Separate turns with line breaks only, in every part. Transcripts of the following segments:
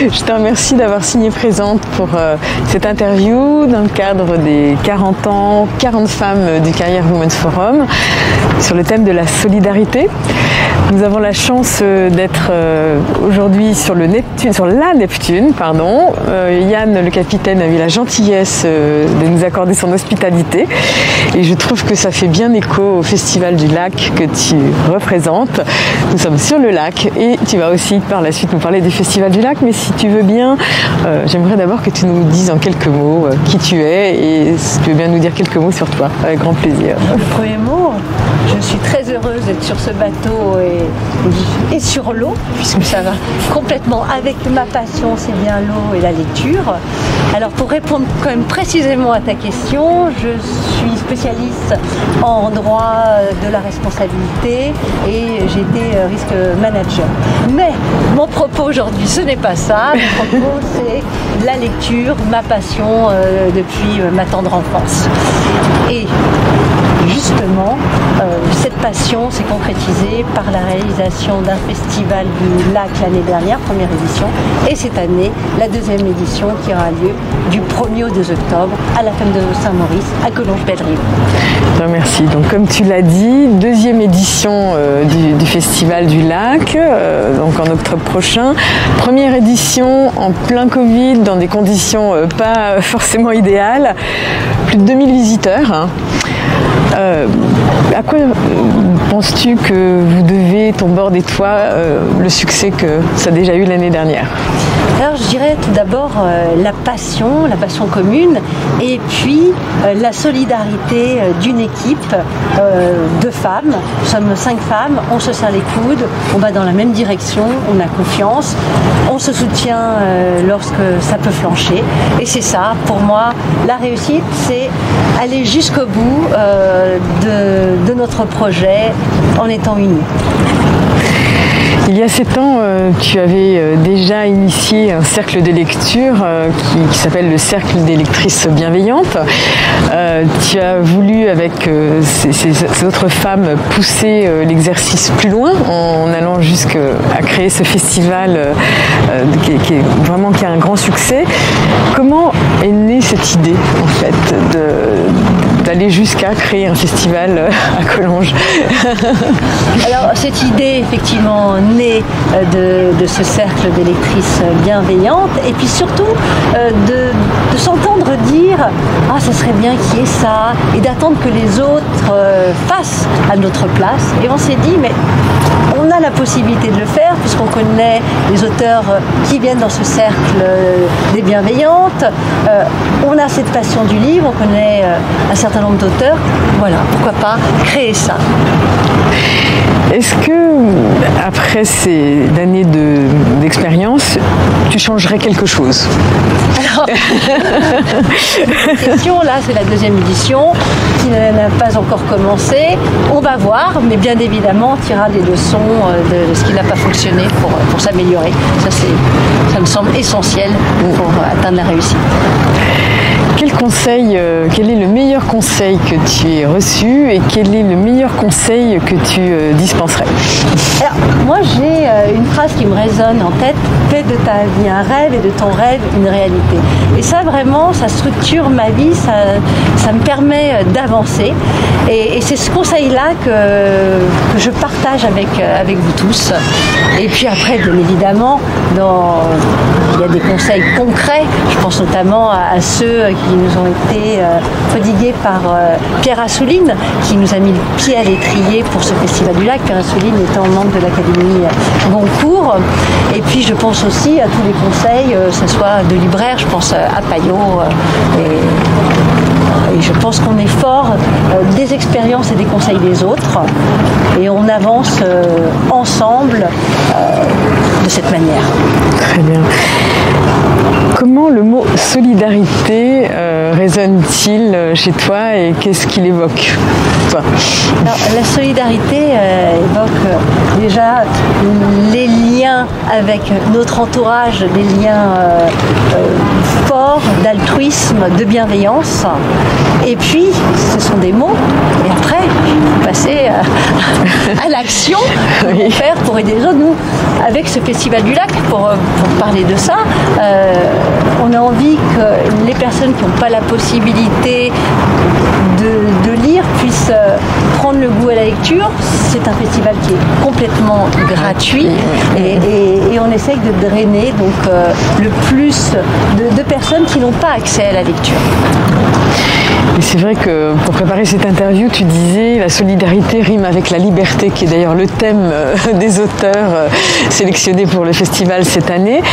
Je te remercie d'avoir signé présente pour cette interview dans le cadre des 40 ans, 40 femmes du Career Women's Forum sur le thème de la solidarité. Nous avons la chance d'être aujourd'hui sur la Neptune. Yann, le capitaine, a eu la gentillesse de nous accorder son hospitalité et je trouve que ça fait bien écho au Festival du Lac que tu représentes. Nous sommes sur le lac et tu vas aussi par la suite nous parler du Festival du Lac, mais si tu veux bien, j'aimerais d'abord que tu nous dises en quelques mots qui tu es et si tu veux bien nous dire quelques mots sur toi, avec grand plaisir.
Le premier mot, je suis très heureuse d'être sur ce bateau et sur l'eau, puisque ça va complètement avec ma passion, c'est bien l'eau et la lecture. Alors pour répondre quand même précisément à ta question, je suis spécialiste en droit de la responsabilité et j'ai été risque manager. Mais mon propos aujourd'hui, ce n'est pas ça. Mon propos, c'est la lecture, ma passion depuis ma tendre enfance. Et justement, cette passion s'est concrétisée par la réalisation d'un festival du Lac l'année dernière, première édition, et cette année, la deuxième édition qui aura lieu du 1er au 2 octobre à la ferme de Saint-Maurice, à Collonges-Belle-Rive.
Merci. Donc, comme tu l'as dit, deuxième édition du Festival du Lac, donc en octobre prochain. Première édition en plein Covid, dans des conditions pas forcément idéales. Plus de 2000 visiteurs. Hein. À quoi penses-tu que vous devez, ton bord et toi, le succès que ça a déjà eu l'année dernière?
Alors je dirais tout d'abord la passion commune et puis la solidarité d'une équipe de femmes. Nous sommes 5 femmes, on se serre les coudes, on va dans la même direction, on a confiance, on se soutient lorsque ça peut flancher. Et c'est ça, pour moi, la réussite, c'est aller jusqu'au bout de notre projet en étant unis.
Il y a 7 ans, tu avais déjà initié un cercle de lecture qui s'appelle le Cercle des lectrices bienveillantes. Tu as voulu, avec ces autres femmes, pousser l'exercice plus loin en allant jusqu'à créer ce festival qui a un grand succès. Comment est née cette idée, en fait, d'aller jusqu'à créer un festival à Collonges?
Alors, cette idée, effectivement, née de ce cercle des lectrices bienveillantes et puis surtout de s'entendre dire « Ah, ça serait bien qu'il y ait ça » et d'attendre que les autres fassent à notre place. Et on s'est dit « Mais on a la possibilité de le faire puisqu'on connaît les auteurs qui viennent dans ce cercle des bienveillantes. On a cette passion du livre, on connaît un certain nombre d'auteurs. Voilà, pourquoi pas créer ça ».
Est-ce que, après ces années d'expérience, tu changerais quelque chose?
Alors, cette question, là, c'est la deuxième édition qui n'a pas encore commencé. On va voir, mais bien évidemment, on tirera des leçons de ce qui n'a pas fonctionné pour s'améliorer. Ça me semble essentiel pour atteindre la réussite.
Quel est le meilleur conseil que tu aies reçu et quel est le meilleur conseil que tu dispenserais?
Alors, moi j'ai une phrase qui me résonne en tête: fais de ta vie un rêve et de ton rêve une réalité. Et ça vraiment, ça structure ma vie, ça me permet d'avancer. Et c'est ce conseil-là que je partage avec vous tous. Et puis après, bien évidemment, il y a des conseils concrets. Je pense notamment à ceux qui nous ont été prodigués par Pierre Assouline, qui nous a mis le pied à l'étrier pour ce Festival du Lac. Pierre Assouline étant membre de l'Académie Goncourt. Et puis je pense aussi à tous les conseils, que ce soit de libraires, je pense à Payot. Et je pense qu'on est fort des expériences et des conseils des autres. Et on avance ensemble de cette manière.
Très bien. Comment le mot solidarité résonne-t-il chez toi et qu'est-ce qu'il évoque, toi?
Alors, la solidarité évoque déjà les liens avec notre entourage, des liens forts d'altruisme, de bienveillance. Et puis, ce sont des mots. Et après, il faut passer à l'action pour faire, pour aider les autres. Nous, avec ce Festival du Lac, pour parler de ça, on a envie que les personnes qui n'ont pas la possibilité de lire puissent prendre le goût à la lecture. C'est un festival qui est complètement gratuit et on essaye de drainer donc, le plus de personnes qui n'ont pas accès à la lecture.
Et c'est vrai que pour préparer cette interview, tu disais la solidarité rime avec la liberté, qui est d'ailleurs le thème des auteurs sélectionnés pour le festival cette année.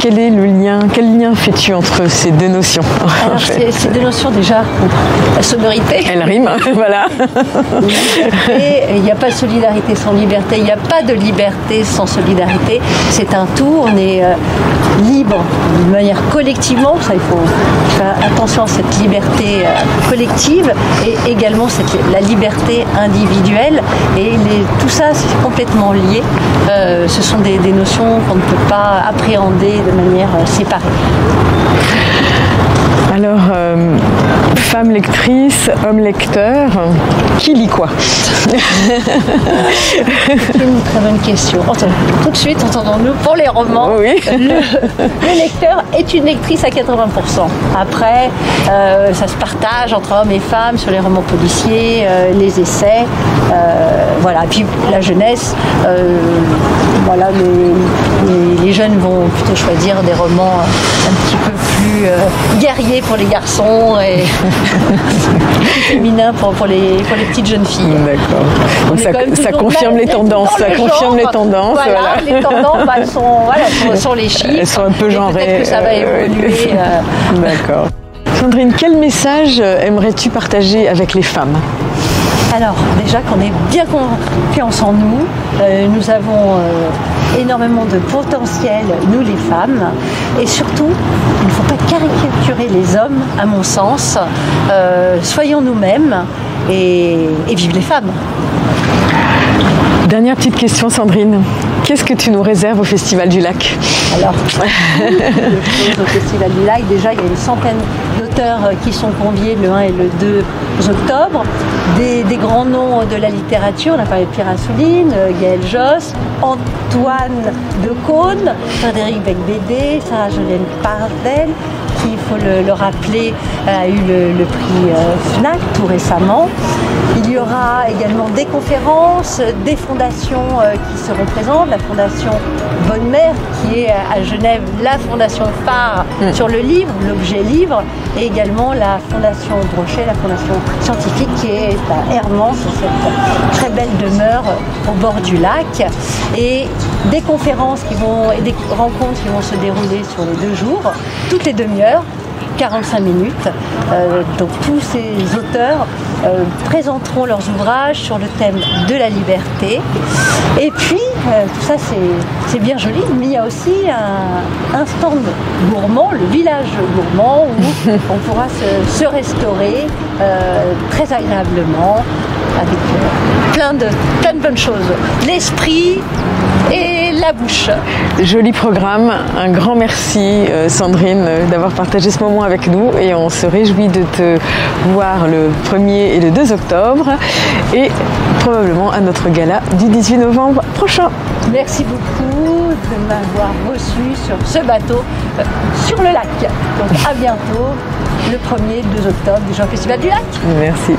Quel est le lien, quel lien fais-tu entre ces deux notions?
Alors, ces deux notions, déjà, la sonorité.
Elle rime, voilà.
Et il n'y a pas de solidarité sans liberté, il n'y a pas de liberté sans solidarité. C'est un tout, on est libre d'une manière collectivement, ça il faut faire attention à cette liberté collective et également la liberté individuelle. Et tout ça, c'est complètement lié. Ce sont des notions qu'on ne peut pas appréhender de manière séparée.
Alors, femme lectrice, homme lecteur, qui lit quoi?
C'est une très bonne question. Tout de suite, entendons-nous pour les romans.
Oui.
Le lecteur est une lectrice à 80%. Après, ça se partage entre hommes et femmes sur les romans policiers, les essais. Voilà. Et puis la jeunesse, voilà, les jeunes vont plutôt choisir des romans un petit peu plus guerriers pour les garçons et féminins pour les petites jeunes filles.
D'accord. Donc ça confirme les tendances. Ça confirme les tendances.
Voilà, les tendances sont les chiffres.
Elles sont un peu genrées.
Peut-être que ça va évoluer.
D'accord. Sandrine, quel message aimerais-tu partager avec les femmes?
Alors, déjà qu'on ait bien confiance en nous, nous avons énormément de potentiel, nous les femmes, et surtout, il ne faut pas caricaturer les hommes, à mon sens. Soyons nous-mêmes et vive les femmes.
Dernière petite question, Sandrine. Qu'est-ce que tu nous réserves au Festival du Lac?
Alors, au Festival du Lac, déjà, il y a une centaine d'auteurs qui sont conviés le 1 et le 2 octobre. Des grands noms de la littérature, on a parlé de Pierre Assouline, Gaël Josse, Antoine Decaune, Frédéric Becbédé, Sarah-Jolene Pardel, qui, il faut le rappeler, a eu le prix FNAC tout récemment. Il y aura également des conférences, des fondations qui seront présentes. La fondation Bonne Mère, qui est à Genève la fondation phare sur le livre, l'objet livre, et également la fondation Brochet, la fondation scientifique qui est à Hermance, cette très belle demeure au bord du lac. Et des conférences et des rencontres qui vont se dérouler sur les 2 jours, toutes les demi-heures, 45 minutes. Donc tous ces auteurs présenteront leurs ouvrages sur le thème de la liberté. Et puis, tout ça c'est bien joli, mais il y a aussi un stand gourmand, le village gourmand, où on pourra se restaurer très agréablement, avec plein de bonnes choses. L'esprit et la bouche.
Joli programme, un grand merci Sandrine d'avoir partagé ce moment avec nous et on se réjouit de te voir le 1er et le 2 octobre et probablement à notre gala du 18 novembre prochain.
Merci beaucoup de m'avoir reçu sur ce bateau sur le lac. Donc à bientôt le 1er et 2 octobre du Festival du Lac.
Merci.